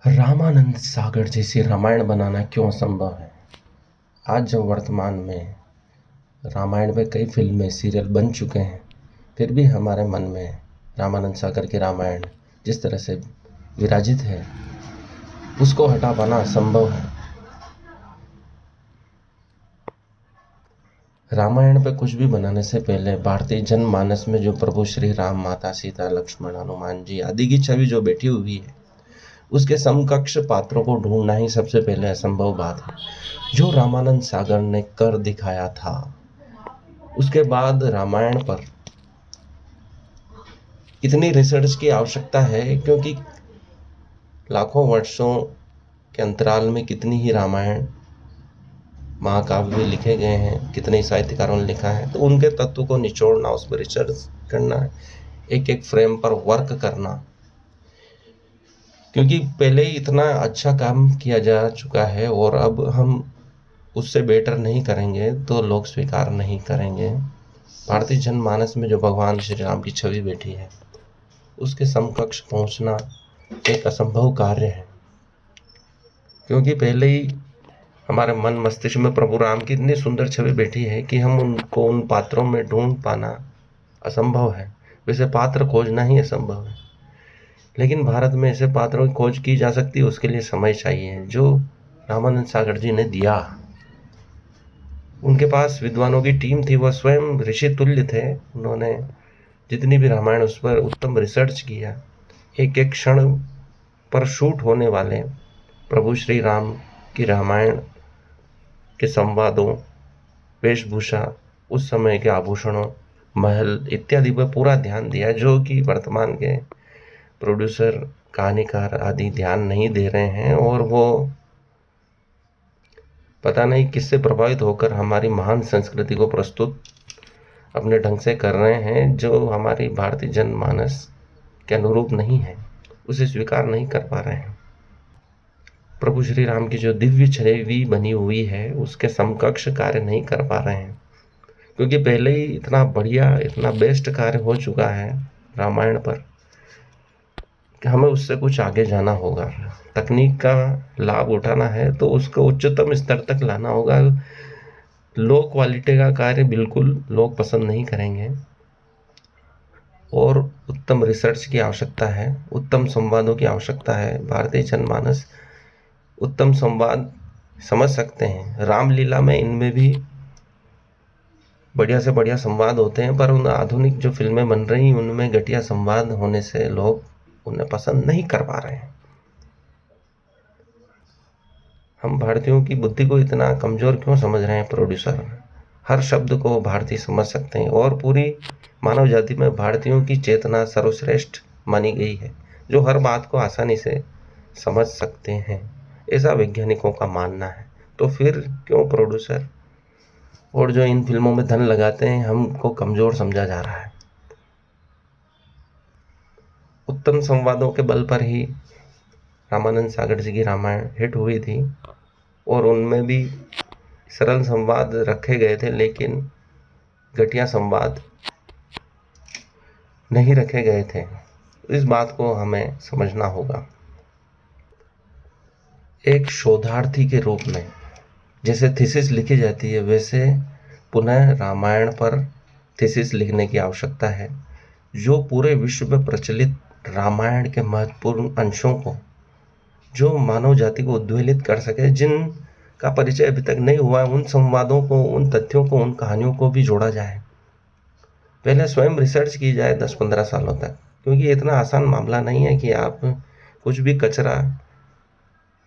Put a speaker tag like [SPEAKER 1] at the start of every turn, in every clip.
[SPEAKER 1] रामानंद सागर जैसी रामायण बनाना क्यों असंभव है। आज जब वर्तमान में रामायण पे कई फिल्में सीरियल बन चुके हैं, फिर भी हमारे मन में रामानंद सागर की रामायण जिस तरह से विराजित है, उसको हटा पाना असंभव है। रामायण पे कुछ भी बनाने से पहले भारतीय जनमानस में जो प्रभु श्री राम, माता सीता, लक्ष्मण, हनुमान जी आदि की छवि जो बैठी हुई है, उसके समकक्ष पात्रों को ढूंढना ही सबसे पहले असंभव बात है, जो रामानंद सागर ने कर दिखाया था। उसके बाद रामायण पर इतनी रिसर्च की आवश्यकता है, क्योंकि लाखों वर्षों के अंतराल में कितनी ही रामायण, महाकाव्य भी लिखे गए हैं, कितने ही साहित्यकारों ने लिखा है। तो उनके तत्व को निचोड़ना, उस पर रिसर्च करना, एक एक फ्रेम पर वर्क करना, क्योंकि पहले ही इतना अच्छा काम किया जा चुका है और अब हम उससे बेटर नहीं करेंगे तो लोग स्वीकार नहीं करेंगे। भारतीय जनमानस में जो भगवान श्री राम की छवि बैठी है, उसके समकक्ष पहुंचना एक असंभव कार्य है, क्योंकि पहले ही हमारे मन मस्तिष्क में प्रभु राम की इतनी सुंदर छवि बैठी है कि हम उनको उन पात्रों में ढूंढ पाना असंभव है। वैसे पात्र खोजना ही असंभव है, लेकिन भारत में ऐसे पात्रों की खोज की जा सकती है, उसके लिए समय चाहिए, जो रामानंद सागर जी ने दिया। उनके पास विद्वानों की टीम थी, वह स्वयं ऋषि तुल्य थे। उन्होंने जितनी भी रामायण उस पर उत्तम रिसर्च किया। एक एक क्षण पर शूट होने वाले प्रभु श्री राम की रामायण के संवादों, वेशभूषा, उस समय के आभूषणों, महल इत्यादि पर पूरा ध्यान दिया, जो कि वर्तमान के प्रोड्यूसर, कहानीकार आदि ध्यान नहीं दे रहे हैं, और वो पता नहीं किससे प्रभावित होकर हमारी महान संस्कृति को प्रस्तुत अपने ढंग से कर रहे हैं, जो हमारी भारतीय जनमानस के अनुरूप नहीं है, उसे स्वीकार नहीं कर पा रहे हैं। प्रभु श्री राम की जो दिव्य छवि बनी हुई है, उसके समकक्ष कार्य नहीं कर पा रहे हैं, क्योंकि पहले ही इतना बढ़िया, इतना बेस्ट कार्य हो चुका है रामायण पर कि हमें उससे कुछ आगे जाना होगा। तकनीक का लाभ उठाना है तो उसको उच्चतम स्तर तक लाना होगा। लो क्वालिटी का कार्य बिल्कुल लोग पसंद नहीं करेंगे, और उत्तम रिसर्च की आवश्यकता है, उत्तम संवादों की आवश्यकता है। भारतीय जनमानस उत्तम संवाद समझ सकते हैं। रामलीला में इनमें भी बढ़िया से बढ़िया संवाद होते हैं, पर उन आधुनिक जो फिल्में बन रही हैं, उनमें घटिया संवाद होने से लोग उन्हें पसंद नहीं कर पा रहे हैं। हम भारतीयों की बुद्धि को इतना कमज़ोर क्यों समझ रहे हैं प्रोड्यूसर? हर शब्द को भारतीय समझ सकते हैं, और पूरी मानव जाति में भारतीयों की चेतना सर्वश्रेष्ठ मानी गई है, जो हर बात को आसानी से समझ सकते हैं, ऐसा वैज्ञानिकों का मानना है। तो फिर क्यों प्रोड्यूसर और जो इन फिल्मों में धन लगाते हैं, हमको कमज़ोर समझा जा रहा है? उत्तम संवादों के बल पर ही रामानंद सागर जी की रामायण हिट हुई थी, और उनमें भी सरल संवाद रखे गए थे, लेकिन घटिया संवाद नहीं रखे गए थे। इस बात को हमें समझना होगा। एक शोधार्थी के रूप में जैसे थीसिस लिखी जाती है, वैसे पुनः रामायण पर थीसिस लिखने की आवश्यकता है, जो पूरे विश्व में प्रचलित रामायण के महत्वपूर्ण अंशों को, जो मानव जाति को उद्वेलित कर सके, जिन का परिचय अभी तक नहीं हुआ है, उन संवादों को, उन तथ्यों को, उन कहानियों को भी जोड़ा जाए। पहले स्वयं रिसर्च की जाए 10-15 सालों तक, क्योंकि इतना आसान मामला नहीं है कि आप कुछ भी कचरा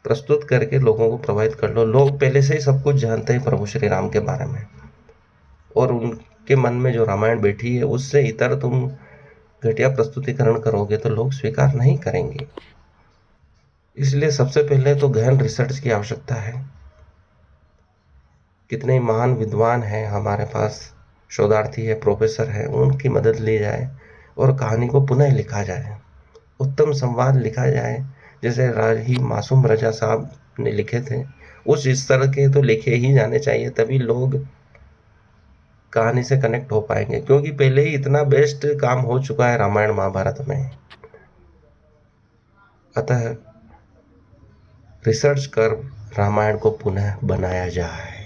[SPEAKER 1] प्रस्तुत करके लोगों को प्रभावित कर लो। लोग पहले से ही सब कुछ जानते हैं प्रभु श्री राम के बारे में, और उनके मन में जो रामायण बैठी है, उससे इतर तुम घटिया प्रस्तुतिकरण करोगे तो लोग स्वीकार नहीं करेंगे। इसलिए सबसे पहले तो गहन रिसर्च की आवश्यकता है। कितने महान विद्वान हैं हमारे पास, शोधार्थी है, प्रोफेसर है, उनकी मदद ली जाए और कहानी को पुनः लिखा जाए, उत्तम संवाद लिखा जाए, जैसे राही मासूम रजा साहब ने लिखे थे, उस स्तर के तो लिखे ही जाने चाहिए, तभी लोग कहानी से कनेक्ट हो पाएंगे, क्योंकि पहले ही इतना बेस्ट काम हो चुका है रामायण महाभारत में। अतः रिसर्च कर रामायण को पुनः बनाया जाए।